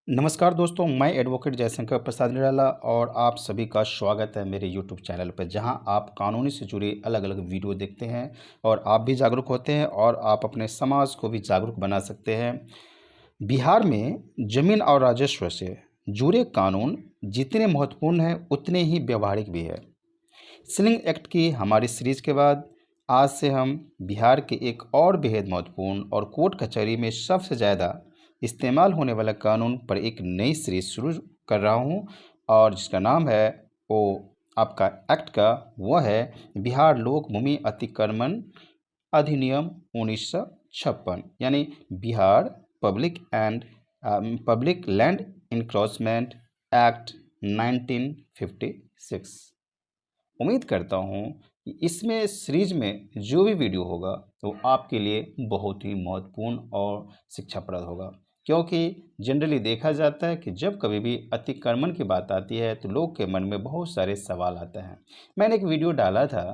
नमस्कार दोस्तों, मैं एडवोकेट जयशंकर प्रसाद निराला और आप सभी का स्वागत है मेरे यूट्यूब चैनल पर, जहां आप कानूनी से जुड़ी अलग अलग वीडियो देखते हैं और आप भी जागरूक होते हैं और आप अपने समाज को भी जागरूक बना सकते हैं। बिहार में जमीन और राजस्व से जुड़े कानून जितने महत्वपूर्ण हैं उतने ही व्यवहारिक भी है। सीलिंग एक्ट की हमारी सीरीज के बाद आज से हम बिहार के एक और बेहद महत्वपूर्ण और कोर्ट कचहरी में सबसे ज़्यादा इस्तेमाल होने वाला कानून पर एक नई सीरीज शुरू कर रहा हूँ और जिसका नाम है वो आपका एक्ट का वो है बिहार लोक भूमि अतिक्रमण अधिनियम 1956 यानी Bihar public land encroachment act 1956। उम्मीद करता हूँ कि इसमें सीरीज में जो भी वीडियो होगा वो आपके लिए बहुत ही महत्वपूर्ण और शिक्षाप्रद होगा, क्योंकि जनरली देखा जाता है कि जब कभी भी अतिक्रमण की बात आती है तो लोग के मन में बहुत सारे सवाल आते हैं। मैंने एक वीडियो डाला था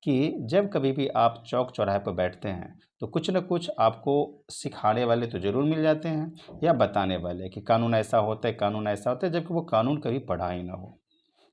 कि जब कभी भी आप चौक चौराहे पर बैठते हैं तो कुछ न कुछ आपको सिखाने वाले तो ज़रूर मिल जाते हैं या बताने वाले कि कानून ऐसा होता है, कानून ऐसा होता है, जबकि वो कानून कभी पढ़ा ही ना हो।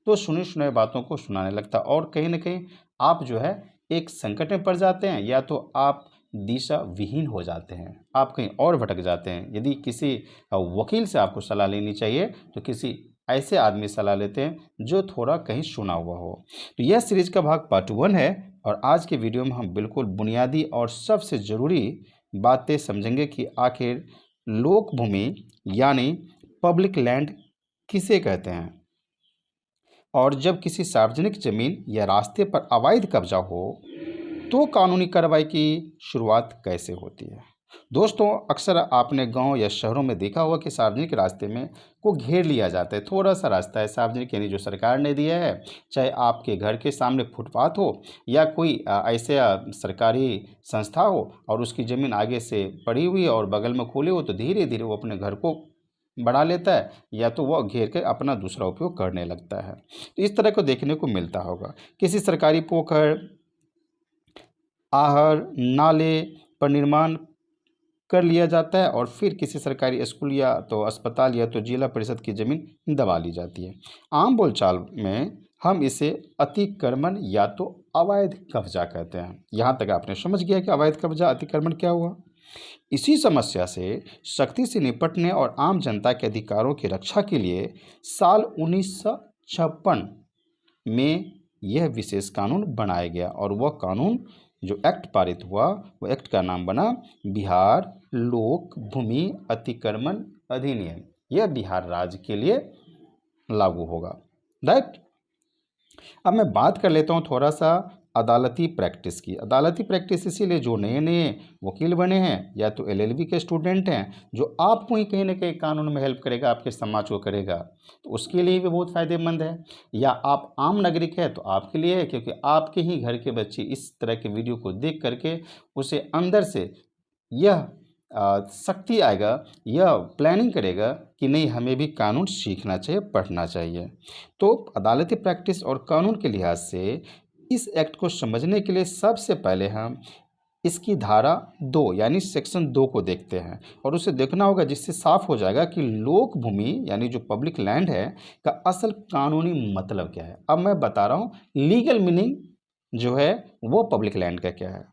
तो सुनी सुनाई बातों को सुनाने लगता और कहीं न कहीं आप जो है एक संकट में पड़ जाते हैं या तो आप दिशा विहीन हो जाते हैं, आप कहीं और भटक जाते हैं। यदि किसी वकील से आपको सलाह लेनी चाहिए तो किसी ऐसे आदमी से सलाह लेते हैं जो थोड़ा कहीं सुना हुआ हो। तो यह सीरीज का भाग पार्ट 1 है और आज के वीडियो में हम बिल्कुल बुनियादी और सबसे ज़रूरी बातें समझेंगे कि आखिर लोक भूमि यानी पब्लिक लैंड किसे कहते हैं और जब किसी सार्वजनिक जमीन या रास्ते पर अवैध कब्जा हो तो कानूनी कार्रवाई की शुरुआत कैसे होती है। दोस्तों, अक्सर आपने गांव या शहरों में देखा होगा कि सार्वजनिक रास्ते में को घेर लिया जाता है। थोड़ा सा रास्ता है सार्वजनिक यानी जो सरकार ने दिया है, चाहे आपके घर के सामने फुटपाथ हो या कोई ऐसे सरकारी संस्था हो और उसकी ज़मीन आगे से पड़ी हुई है और बगल में खोले हो, तो धीरे धीरे वो अपने घर को बढ़ा लेता है या तो वह घेर कर अपना दूसरा उपयोग करने लगता है। तो इस तरह को देखने को मिलता होगा। किसी सरकारी पोखर, आहर, नाले पर निर्माण कर लिया जाता है और फिर किसी सरकारी स्कूल या तो अस्पताल या तो जिला परिषद की ज़मीन दबा ली जाती है। आम बोलचाल में हम इसे अतिक्रमण या तो अवैध कब्जा कहते हैं। यहाँ तक आपने समझ गया कि अवैध कब्जा अतिक्रमण क्या हुआ। इसी समस्या से सख्ती से निपटने और आम जनता के अधिकारों की रक्षा के लिए साल 1956 में यह विशेष कानून बनाया गया और वह कानून जो एक्ट पारित हुआ वो एक्ट का नाम बना बिहार लोक भूमि अतिक्रमण अधिनियम। यह बिहार राज्य के लिए लागू होगा। राइट। अब मैं बात कर लेता हूँ थोड़ा सा अदालती प्रैक्टिस की। अदालती प्रैक्टिस इसीलिए जो नए नए वकील बने हैं या तो एलएलबी के स्टूडेंट हैं, जो आपको ही कहीं ना कहीं कानून में हेल्प करेगा, आपके समाज को करेगा, तो उसके लिए भी बहुत फ़ायदेमंद है। या आप आम नागरिक हैं तो आपके लिए है, क्योंकि आपके ही घर के बच्चे इस तरह के वीडियो को देख करके उसे अंदर से यह शक्ति आएगा, यह प्लानिंग करेगा कि नहीं, हमें भी कानून सीखना चाहिए, पढ़ना चाहिए। तो अदालती प्रैक्टिस और कानून के लिहाज से इस एक्ट को समझने के लिए सबसे पहले हम इसकी धारा 2 यानी सेक्शन 2 को देखते हैं और उसे देखना होगा, जिससे साफ हो जाएगा कि लोक भूमि यानी जो पब्लिक लैंड है का असल कानूनी मतलब क्या है। अब मैं बता रहा हूँ लीगल मीनिंग जो है वो पब्लिक लैंड का क्या है।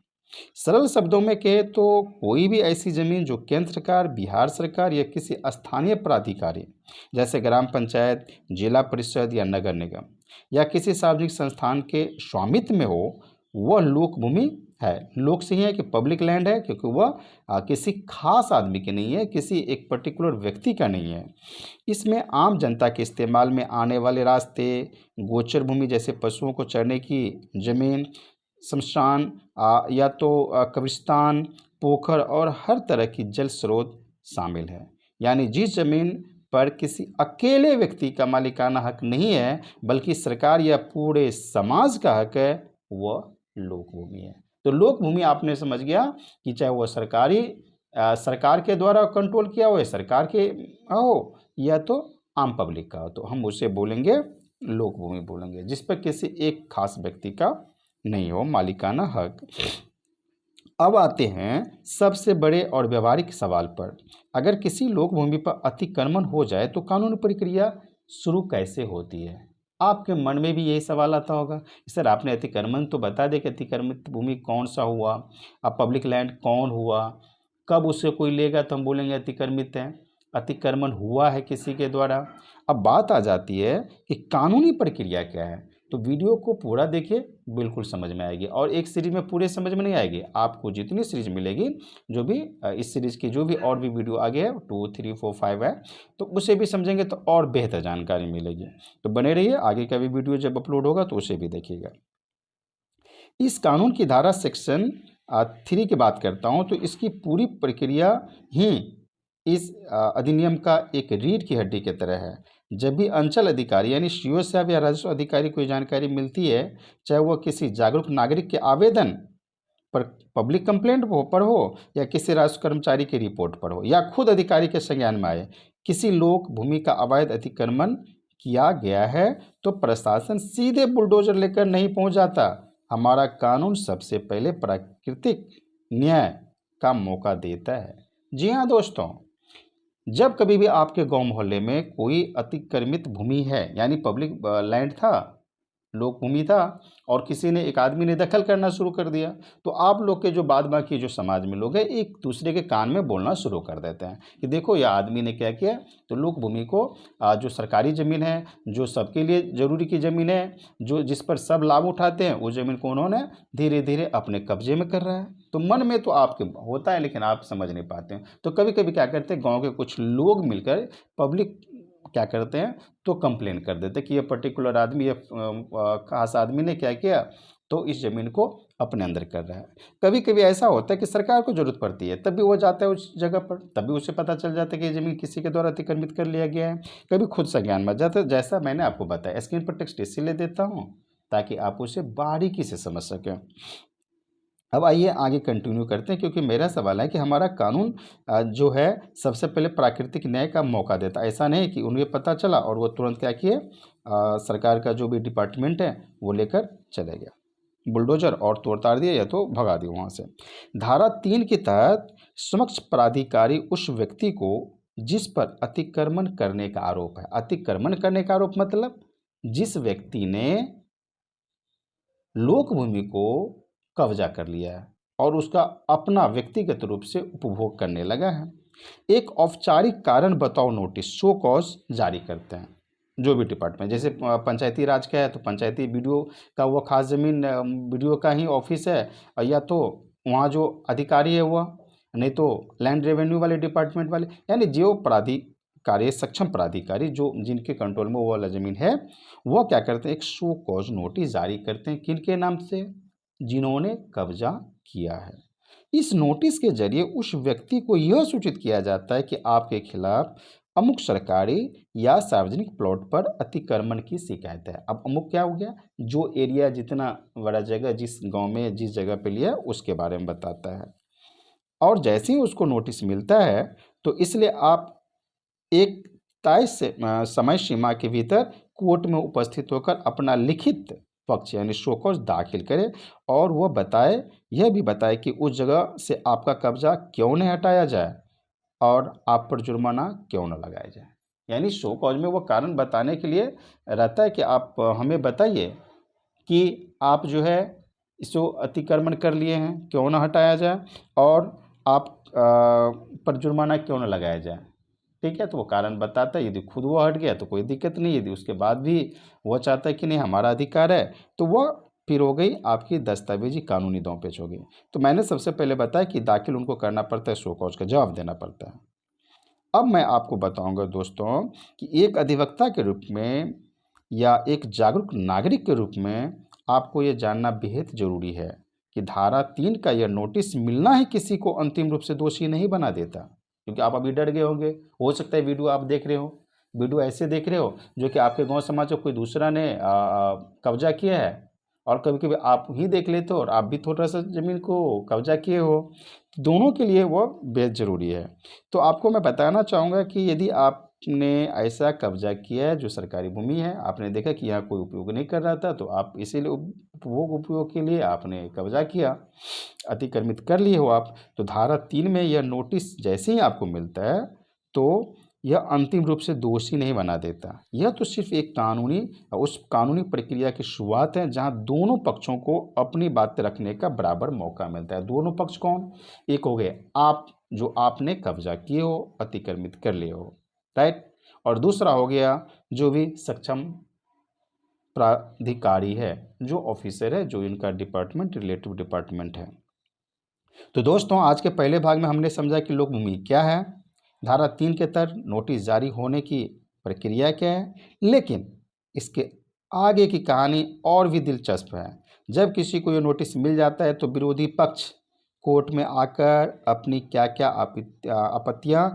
सरल शब्दों में कहे तो कोई भी ऐसी जमीन जो केंद्र सरकार, बिहार सरकार या किसी स्थानीय प्राधिकारी जैसे ग्राम पंचायत, जिला परिषद या नगर निगम या किसी सार्वजनिक संस्थान के स्वामित्व में हो, वह लोक भूमि है। लोक से ही है कि पब्लिक लैंड है, क्योंकि वह किसी खास आदमी की नहीं है, किसी एक पर्टिकुलर व्यक्ति का नहीं है। इसमें आम जनता के इस्तेमाल में आने वाले रास्ते, गोचर भूमि जैसे पशुओं को चरने की जमीन, शमशान या तो कब्रिस्तान, पोखर और हर तरह की जल स्रोत शामिल है। यानी जिस जमीन पर किसी अकेले व्यक्ति का मालिकाना हक नहीं है बल्कि सरकार या पूरे समाज का हक है, वह लोक भूमि है। तो लोक भूमि आपने समझ गया कि चाहे वह सरकार के द्वारा कंट्रोल किया हुआ है, सरकार के हो या तो आम पब्लिक का हो, तो हम उसे बोलेंगे लोक भूमि बोलेंगे, जिस पर किसी एक खास व्यक्ति का नहीं हो मालिकाना हक। अब आते हैं सबसे बड़े और व्यवहारिक सवाल पर। अगर किसी लोक भूमि पर अतिक्रमण हो जाए तो कानूनी प्रक्रिया शुरू कैसे होती है? आपके मन में भी यही सवाल आता होगा कि सर आपने अतिक्रमण तो बता दें कि अतिक्रमित भूमि कौन सा हुआ, अब पब्लिक लैंड कौन हुआ, कब उसे कोई लेगा तो हम बोलेंगे अतिक्रमित है, अतिक्रमण हुआ है किसी के द्वारा। अब बात आ जाती है कि कानूनी प्रक्रिया क्या है। तो वीडियो को पूरा देखिए, बिल्कुल समझ में आएगी। और एक सीरीज में पूरे समझ में नहीं आएगी, आपको जितनी सीरीज मिलेगी, जो भी इस सीरीज की जो भी और भी वीडियो आगे है 2, 3, 4, 5 है, तो उसे भी समझेंगे तो और बेहतर जानकारी मिलेगी। तो बने रहिए, आगे का भी वीडियो जब अपलोड होगा तो उसे भी देखिएगा। इस कानून की धारा सेक्शन 3 की बात करता हूँ, तो इसकी पूरी प्रक्रिया ही इस अधिनियम का एक रीढ़ की हड्डी की तरह है। जब भी अंचल अधिकारी यानी सीओ साहब या राजस्व अधिकारी कोई जानकारी मिलती है, चाहे वह किसी जागरूक नागरिक के आवेदन पर, पब्लिक कंप्लेंट पर हो, या किसी राजस्व कर्मचारी की रिपोर्ट पर हो, या खुद अधिकारी के संज्ञान में आए किसी लोक भूमि का अवैध अतिक्रमण किया गया है, तो प्रशासन सीधे बुलडोजर लेकर नहीं पहुंच जाता। हमारा कानून सबसे पहले प्राकृतिक न्याय का मौका देता है। जी हाँ दोस्तों, जब कभी भी आपके गांव मोहल्ले में कोई अतिक्रमित भूमि है, यानी पब्लिक लैंड था, लोक भूमि था, और किसी ने, एक आदमी ने दखल करना शुरू कर दिया, तो आप लोग के जो बाद बाकी जो समाज में लोग हैं एक दूसरे के कान में बोलना शुरू कर देते हैं कि देखो यह आदमी ने क्या किया। तो लोक भूमि को जो सरकारी ज़मीन है, जो सबके लिए ज़रूरी की ज़मीन है, जो जिस पर सब लाभ उठाते हैं, उस ज़मीन को उन्होंने धीरे धीरे अपने कब्जे में कर रहा है। तो मन में तो आपके होता है, लेकिन आप समझ नहीं पाते हैं। तो कभी कभी क्या करते हैं, गाँव के कुछ लोग मिलकर पब्लिक क्या करते हैं, तो कंप्लेन कर देते हैं कि ये पर्टिकुलर आदमी, ये खास आदमी ने क्या किया, तो इस ज़मीन को अपने अंदर कर रहा है। कभी कभी ऐसा होता है कि सरकार को ज़रूरत पड़ती है, तब भी वो जाता है उस जगह पर, तब भी उसे पता चल जाता है कि ये ज़मीन किसी के द्वारा अतिक्रमित कर लिया गया है। कभी खुद संज्ञान में जाता है, जैसा मैंने आपको बताया। स्क्रीन पर टेक्स्ट इसीलिए देता हूँ ताकि आप उसे बारीकी से समझ सकें। अब आइए आगे कंटिन्यू करते हैं, क्योंकि मेरा सवाल है कि हमारा कानून जो है सबसे पहले प्राकृतिक न्याय का मौका देता है। ऐसा नहीं कि उन्हें पता चला और वो तुरंत क्या किए, सरकार का जो भी डिपार्टमेंट है वो लेकर चले गया, बुलडोजर, और तोड़ ताड़ दिया या तो भगा दिया वहाँ से। धारा 3 के तहत समक्ष प्राधिकारी उस व्यक्ति को जिस पर अतिक्रमण करने का आरोप है, अतिक्रमण करने का आरोप मतलब जिस व्यक्ति ने लोक भूमि को कब्जा कर लिया है और उसका अपना व्यक्तिगत रूप से उपभोग करने लगा है, एक औपचारिक कारण बताओ नोटिस, शो कॉज जारी करते हैं। जो भी डिपार्टमेंट, जैसे पंचायती राज का है तो पंचायती बीडीओ का वो खास ज़मीन बीडीओ का ही ऑफिस है, या तो वहाँ जो अधिकारी है वह, नहीं तो लैंड रेवेन्यू वाले डिपार्टमेंट वाले, यानी जो प्राधिकारी, सक्षम प्राधिकारी जो जिनके कंट्रोल में वो वाला ज़मीन है, वो क्या करते हैं, एक शो कॉज नोटिस जारी करते हैं। किनके नाम से? जिन्होंने कब्जा किया है। इस नोटिस के जरिए उस व्यक्ति को यह सूचित किया जाता है कि आपके खिलाफ अमुक सरकारी या सार्वजनिक प्लॉट पर अतिक्रमण की शिकायत है। अब अमुक क्या हो गया, जो एरिया, जितना बड़ा जगह, जिस गांव में जिस जगह पे लिया उसके बारे में बताता है। और जैसे ही उसको नोटिस मिलता है, तो इसलिए आप एक तय समय सीमा के भीतर कोर्ट में उपस्थित होकर अपना लिखित पक्ष यानी शो कॉज दाखिल करें, और वह बताए, यह भी बताए कि उस जगह से आपका कब्जा क्यों नहीं हटाया जाए और आप पर जुर्माना क्यों न लगाया जाए। यानी शो कॉज में वो कारण बताने के लिए रहता है कि आप हमें बताइए कि आप जो है इसको अतिक्रमण कर लिए हैं, क्यों ना हटाया जाए, और आप पर जुर्माना क्यों ना लगाया जाए। ठीक है, तो वो कारण बताता है। यदि खुद वो हट गया तो कोई दिक्कत नहीं, यदि उसके बाद भी वो चाहता है कि नहीं हमारा अधिकार है, तो वो फिर हो गई आपकी दस्तावेजी कानूनी दांवपेच हो गई। तो मैंने सबसे पहले बताया कि दाखिल उनको करना पड़ता है, शो कॉज का जवाब देना पड़ता है। अब मैं आपको बताऊंगा दोस्तों कि एक अधिवक्ता के रूप में या एक जागरूक नागरिक के रूप में आपको ये जानना बेहद ज़रूरी है कि धारा 3 का यह नोटिस मिलना ही किसी को अंतिम रूप से दोषी नहीं बना देता। क्योंकि आप अभी डर गए होंगे, हो सकता है वीडियो आप देख रहे हो, वीडियो ऐसे देख रहे हो जो कि आपके गांव समाज में कोई दूसरा ने कब्जा किया है, और कभी कभी आप ही देख लेते हो और आप भी थोड़ा सा ज़मीन को कब्जा किए हो। दोनों के लिए वो बेहद ज़रूरी है। तो आपको मैं बताना चाहूँगा कि यदि आप आपने ऐसा कब्जा किया है जो सरकारी भूमि है, आपने देखा कि यहाँ कोई उपयोग नहीं कर रहा था, तो आप इसीलिए उपयोग के लिए आपने कब्जा किया, अतिक्रमित कर लिए हो आप। तो धारा 3 में यह नोटिस जैसे ही आपको मिलता है तो यह अंतिम रूप से दोषी नहीं बना देता। यह तो सिर्फ एक उस कानूनी प्रक्रिया की शुरुआत है जहां दोनों पक्षों को अपनी बात रखने का बराबर मौका मिलता है। दोनों पक्ष कौन? एक हो गए आप, जो आपने कब्जा किए हो, अतिक्रमित कर लिए हो, राइट। और दूसरा हो गया जो भी सक्षम प्राधिकारी है, जो ऑफिसर है, जो इनका डिपार्टमेंट रिलेटिव डिपार्टमेंट है। तो दोस्तों आज के पहले भाग में हमने समझा कि लोक भूमि क्या है, धारा 3 के तहत नोटिस जारी होने की प्रक्रिया क्या है, लेकिन इसके आगे की कहानी और भी दिलचस्प है। जब किसी को ये नोटिस मिल जाता है तो विरोधी पक्ष कोर्ट में आकर अपनी क्या क्या आपत्तियां,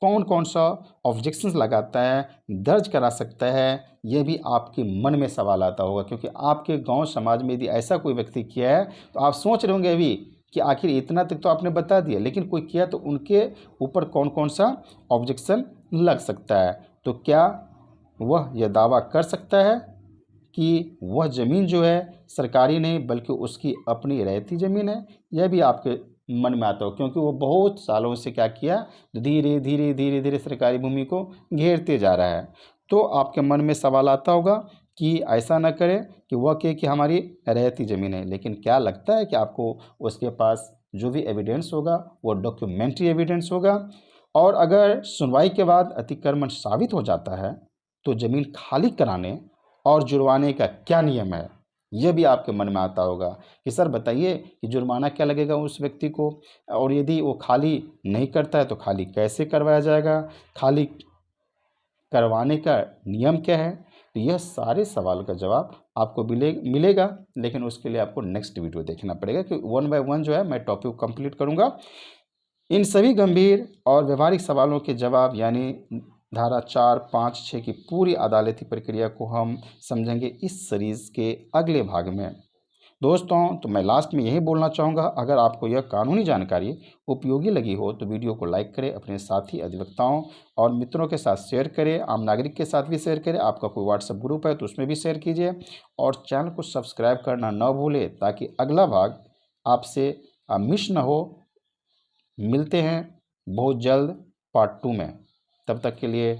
कौन कौन सा ऑब्जेक्शंस लगाता है, दर्ज करा सकता है। ये भी आपके मन में सवाल आता होगा, क्योंकि आपके गांव समाज में यदि ऐसा कोई व्यक्ति किया है तो आप सोच रहे होंगे अभी कि आखिर इतना तक तो आपने बता दिया, लेकिन कोई किया तो उनके ऊपर कौन कौन सा ऑब्जेक्शन लग सकता है। तो क्या वह यह दावा कर सकता है कि वह ज़मीन जो है सरकारी नहीं बल्कि उसकी अपनी रहती ज़मीन है? यह भी आपके मन में आता हो, क्योंकि वो बहुत सालों से क्या किया, धीरे धीरे धीरे धीरे सरकारी भूमि को घेरते जा रहा है। तो आपके मन में सवाल आता होगा कि ऐसा ना करें कि वह कहे कि हमारी रहती ज़मीन है, लेकिन क्या लगता है कि आपको उसके पास जो भी एविडेंस होगा वो डॉक्यूमेंट्री एविडेंस होगा। और अगर सुनवाई के बाद अतिक्रमण साबित हो जाता है तो ज़मीन खाली कराने और जुर्माने का क्या नियम है, यह भी आपके मन में आता होगा कि सर बताइए कि जुर्माना क्या लगेगा उस व्यक्ति को, और यदि वो खाली नहीं करता है तो खाली कैसे करवाया जाएगा, खाली करवाने का नियम क्या है। तो यह सारे सवाल का जवाब आपको मिलेगा, लेकिन उसके लिए आपको नेक्स्ट वीडियो देखना पड़ेगा कि 1 बाय 1 जो है मैं टॉपिक कंप्लीट करूँगा। इन सभी गंभीर और व्यवहारिक सवालों के जवाब यानी धारा 4, 5, 6 की पूरी अदालती प्रक्रिया को हम समझेंगे इस सीरीज़ के अगले भाग में। दोस्तों तो मैं लास्ट में यही बोलना चाहूँगा, अगर आपको यह कानूनी जानकारी उपयोगी लगी हो तो वीडियो को लाइक करें, अपने साथी अधिवक्ताओं और मित्रों के साथ शेयर करें, आम नागरिक के साथ भी शेयर करें, आपका कोई व्हाट्सएप ग्रुप है तो उसमें भी शेयर कीजिए, और चैनल को सब्सक्राइब करना न भूलें ताकि अगला भाग आपसे मिस न हो। मिलते हैं बहुत जल्द पार्ट 2 में। तब तक के लिए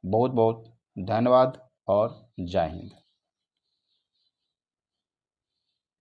बहुत बहुत धन्यवाद और जय हिंद।